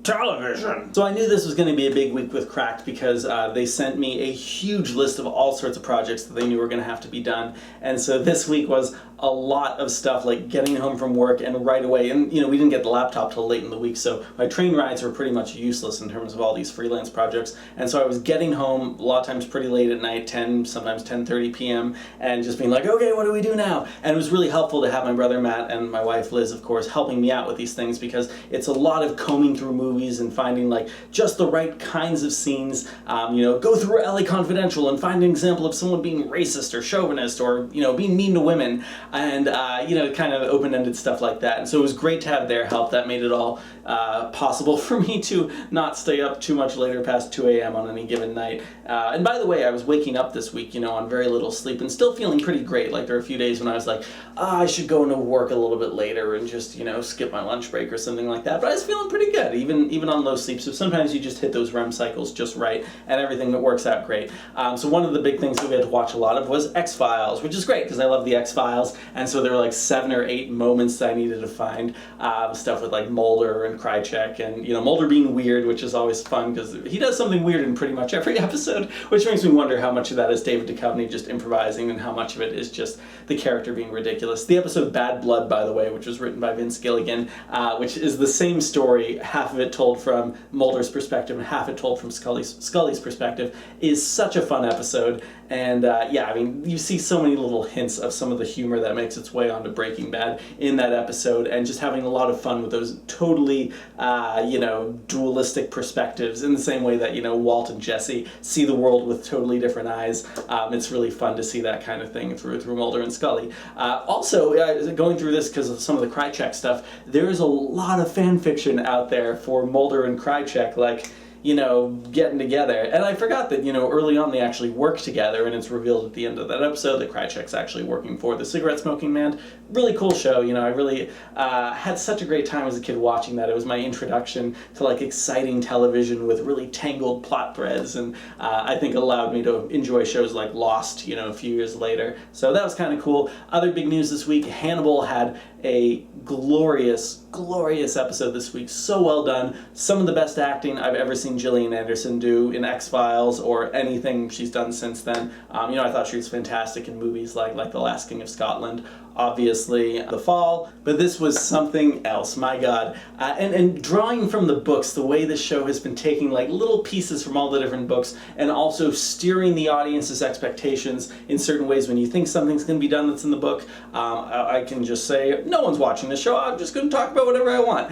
television. So I knew this was going to be a big week with Cracked because they sent me a huge list of all sorts of projects that they knew were going to have to be done. And so this week was a lot of stuff, like getting home from work and right away, and we didn't get the laptop till late in the week, so my train rides were pretty much useless in terms of all these freelance projects. And so I was getting home a lot of times pretty late at night, 10, sometimes 10:30 p.m., and just being like, okay, what do we do now? And it was really helpful to have my brother Matt and my wife Liz, of course, helping me out with these things, because it's a lot of combing through movies and finding like just the right kinds of scenes. Go through LA Confidential and find an example of someone being racist or chauvinist or being mean to women, and kind of open-ended stuff like that. And so it was great to have their help. That made it all possible for me to not stay up too much later past 2 a.m. on any given night. And by the way, I was waking up this week, on very little sleep and still feeling pretty great. Like there were a few days when I was like, I should go into work a little bit later and just, skip my lunch break or something like that. But I was feeling pretty good, even on low sleep. So sometimes you just hit those REM cycles just right and everything works out great. So one of the big things that we had to watch a lot of was X-Files, which is great because I love the X-Files. And so there were like 7 or 8 moments that I needed to find, stuff with like Mulder and Krycek, and Mulder being weird, which is always fun because he does something weird in pretty much every episode, which makes me wonder how much of that is David Duchovny just improvising and how much of it is just the character being ridiculous. The episode Bad Blood, by the way, which was written by Vince Gilligan, which is the same story, half of it told from Mulder's perspective and half it told from Scully's perspective, is such a fun episode. And you see so many little hints of some of the humor that makes its way onto Breaking Bad in that episode, and just having a lot of fun with those totally, dualistic perspectives in the same way that, Walt and Jesse see the world with totally different eyes. It's really fun to see that kind of thing through Mulder and Scully. Also, going through this because of some of the Krycek stuff, there is a lot of fan fiction out there for Mulder and Krycek, like, getting together. And I forgot that, early on they actually work together, and it's revealed at the end of that episode that Krycek's actually working for the cigarette smoking man. Really cool show. I really had such a great time as a kid watching that. It was my introduction to like exciting television with really tangled plot threads, and I think allowed me to enjoy shows like Lost, a few years later. So that was kind of cool. Other big news this week, Hannibal had a glorious episode this week. So well done. Some of the best acting I've ever seen Gillian Anderson do in X-Files or anything she's done since then. I thought she was fantastic in movies like The Last King of Scotland, obviously The Fall, but this was something else, my God. And drawing from the books, the way this show has been taking like little pieces from all the different books and also steering the audience's expectations in certain ways. When you think something's going to be done that's in the book, I can just say, no one's watching the show, I'm just going to talk about whatever I want.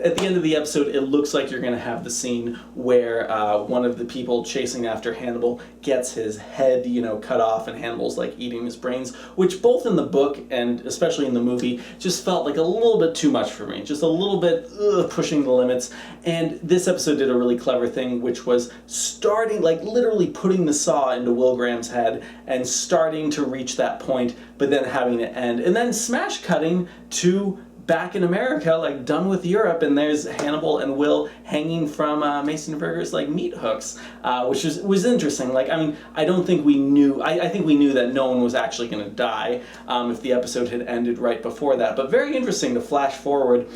At the end of the episode, it looks like you're going to have the scene where one of the people chasing after Hannibal gets his head, cut off, and Hannibal's like eating his brains, which both in the book and especially in the movie just felt like a little bit too much for me, just a little bit pushing the limits. And this episode did a really clever thing, which was starting, like literally putting the saw into Will Graham's head and starting to reach that point, but then having it end, and then smash cutting to back in America, like done with Europe, and there's Hannibal and Will hanging from Mason Verger's like meat hooks, which was interesting. Like, I don't think we knew, I think we knew that no one was actually going to die if the episode had ended right before that, but very interesting to flash forward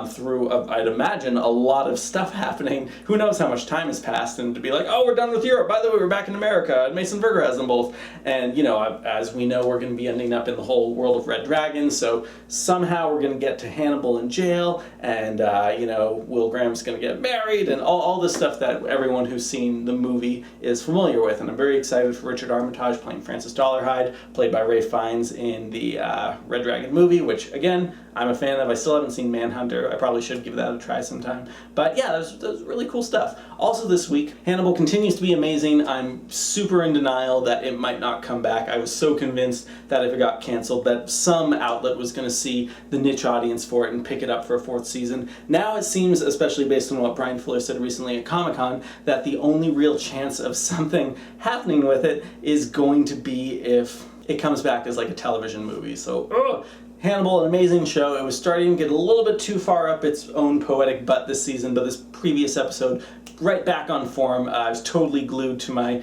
through, I'd imagine, a lot of stuff happening. Who knows how much time has passed, and to be like, oh, we're done with Europe, by the way, we're back in America, and Mason Verger has them both. And, as we know, we're going to be ending up in the whole world of Red Dragon, so somehow we're going to get to Hannibal in jail, and Will Graham's going to get married, and all this stuff that everyone who's seen the movie is familiar with. And I'm very excited for Richard Armitage playing Francis Dollarhide, played by Ralph Fiennes in the Red Dragon movie, which again I'm a fan of. I still haven't seen Manhunter. I probably should give that a try sometime. But yeah, that was really cool stuff. Also this week, Hannibal continues to be amazing. I'm super in denial that it might not come back. I was so convinced that if it got canceled, that some outlet was going to see the niche audience for it and pick it up for a 4th season. Now it seems, especially based on what Brian Fuller said recently at Comic-Con, that the only real chance of something happening with it is going to be if it comes back as like a television movie. So, Hannibal, an amazing show. It was starting to get a little bit too far up its own poetic butt this season, but this previous episode, right back on form. I was totally glued to my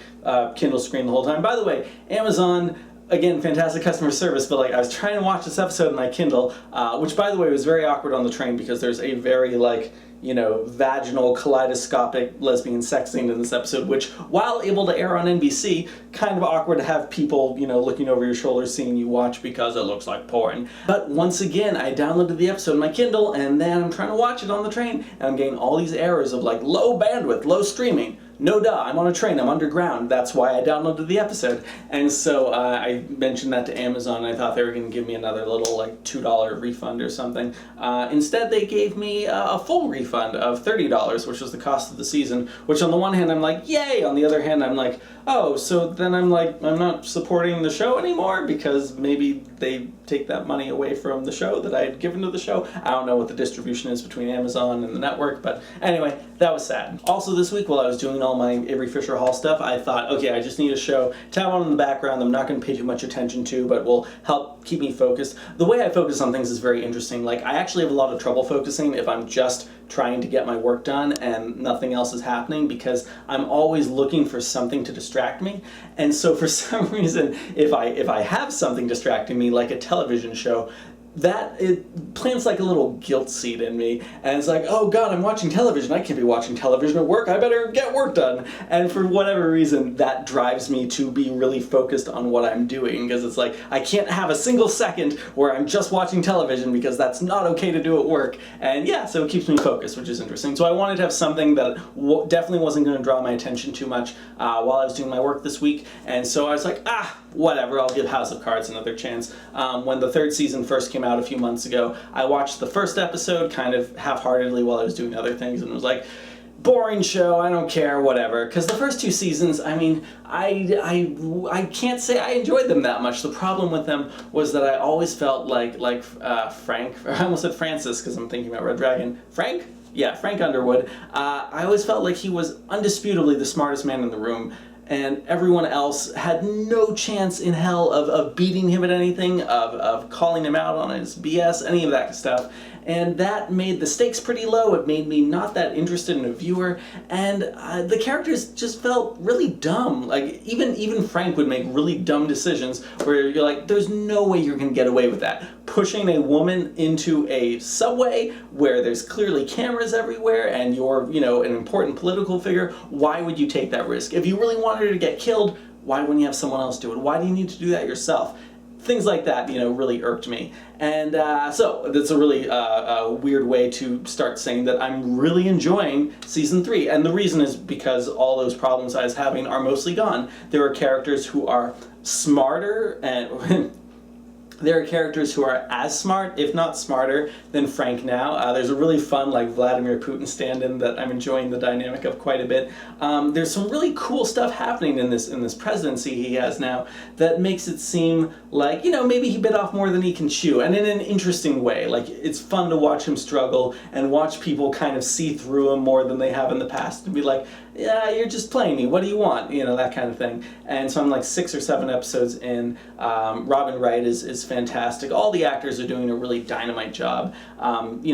Kindle screen the whole time. By the way, Amazon, again, fantastic customer service, but like I was trying to watch this episode in my Kindle, which by the way was very awkward on the train because there's a very like vaginal kaleidoscopic lesbian sex scene in this episode, which, while able to air on NBC, kind of awkward to have people, looking over your shoulder seeing you watch because it looks like porn. But once again, I downloaded the episode on my Kindle, and then I'm trying to watch it on the train, and I'm getting all these errors of like low bandwidth, low streaming. No duh, I'm on a train, I'm underground. That's why I downloaded the episode. And so I mentioned that to Amazon, and I thought they were going to give me another little like $2 refund or something. Instead, they gave me a full refund of $30, which was the cost of the season, which on the one hand I'm like, yay! On the other hand, I'm like, oh, so then I'm not supporting the show anymore because maybe they take that money away from the show that I had given to the show. I don't know what the distribution is between Amazon and the network, but anyway, that was sad. Also this week, while I was doing all my Avery Fisher Hall stuff, I thought, okay, I just need a show to have on in the background that I'm not going to pay too much attention to, but will help keep me focused. The way I focus on things is very interesting. Like, I actually have a lot of trouble focusing if I'm just trying to get my work done and nothing else is happening, because I'm always looking for something to distract me. And so for some reason, if I have something distracting me, like a television show, that it plants like a little guilt seed in me, and it's like, oh god, I'm watching television, I can't be watching television at work, I better get work done. And for whatever reason, that drives me to be really focused on what I'm doing, because it's like, I can't have a single second where I'm just watching television, because that's not okay to do at work. And yeah, so it keeps me focused, which is interesting. So I wanted to have something that definitely wasn't going to draw my attention too much while I was doing my work this week, and so I was like, whatever, I'll give House of Cards another chance. When the third season first came out a few months ago, I watched the first episode kind of half-heartedly while I was doing other things, and was like, boring show, I don't care, whatever. Because the first two seasons, I mean, I can't say I enjoyed them that much. The problem with them was that I always felt like Frank, or I almost said Francis because I'm thinking about Red Dragon. Frank? Yeah, Frank Underwood. I always felt like he was undisputably the smartest man in the room, and everyone else had no chance in hell of beating him at anything, of calling him out on his BS, any of that stuff. And that made the stakes pretty low. It made me not that interested in a viewer, and the characters just felt really dumb. Like, even Frank would make really dumb decisions where you're like, there's no way you're gonna get away with that. Pushing a woman into a subway where there's clearly cameras everywhere and you're, an important political figure, why would you take that risk? If you really wanted her to get killed, why wouldn't you have someone else do it? Why do you need to do that yourself? Things like that, really irked me. And so that's a really weird way to start saying that I'm really enjoying Season 3. And the reason is because all those problems I was having are mostly gone. There are characters who are smarter, and there are characters who are as smart, if not smarter, than Frank now. There's a really fun, Vladimir Putin stand-in that I'm enjoying the dynamic of quite a bit. There's some really cool stuff happening in this presidency he has now that makes it seem like, maybe he bit off more than he can chew, and in an interesting way. Like, it's fun to watch him struggle and watch people kind of see through him more than they have in the past and be like, yeah, you're just playing me, what do you want? That kind of thing. And so I'm 6 or 7 episodes in. Robin Wright is fantastic. All the actors are doing a really dynamite job.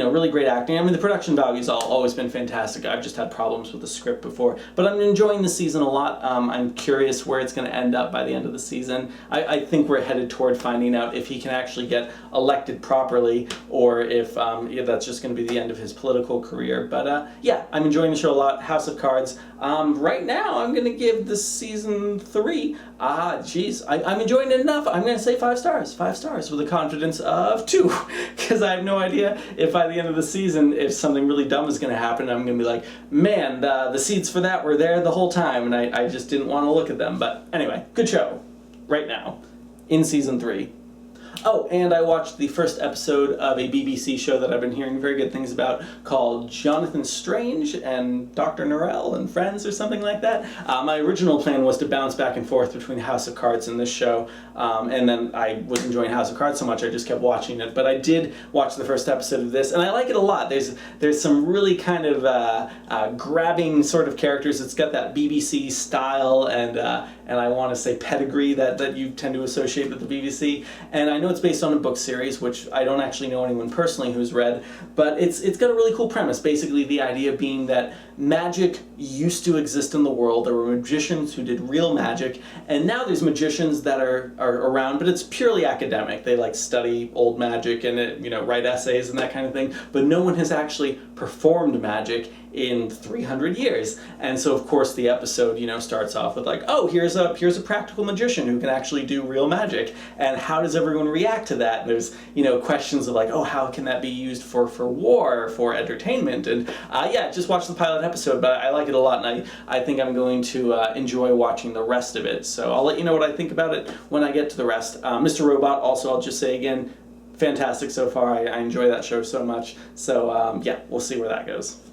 Really great acting. I mean, the production value's always been fantastic. I've just had problems with the script before. But I'm enjoying the season a lot. I'm curious where it's going to end up by the end of the season. I think we're headed toward finding out if he can actually get elected properly, or if that's just going to be the end of his political career. But yeah, I'm enjoying the show a lot. House of Cards. Right now, I'm going to give this Season 3, I'm enjoying it enough. I'm going to say 5 stars. 5 stars with a confidence of 2, because I have no idea if by the end of the season, if something really dumb is going to happen, I'm going to be like, man, the seeds for that were there the whole time, and I just didn't want to look at them. But anyway, good show right now in Season 3. Oh, and I watched the first episode of a BBC show that I've been hearing very good things about called Jonathan Strange and Dr. Norrell and Friends or something like that. My original plan was to bounce back and forth between House of Cards and this show, and then I was enjoying House of Cards so much I just kept watching it. But I did watch the first episode of this, and I like it a lot. There's some really kind of grabbing sort of characters. It's got that BBC style and I want to say pedigree that you tend to associate with the BBC. And I I know it's based on a book series, which I don't actually know anyone personally who's read, but it's got a really cool premise. Basically, the idea being that magic used to exist in the world. There were magicians who did real magic, and now there's magicians that are around, but it's purely academic. They like study old magic and write essays and that kind of thing, but no one has actually performed magic in 300 years. And so of course the episode starts off with like, oh, here's a practical magician who can actually do real magic, and how does everyone react to that? And there's questions of like, oh, how can that be used for war, for entertainment? And just watch the pilot episode, but I like it a lot, and I think I'm going to enjoy watching the rest of it. So I'll let you know what I think about it when I get to the rest. Mr. Robot, also, I'll just say again, fantastic so far. I enjoy that show so much. So we'll see where that goes.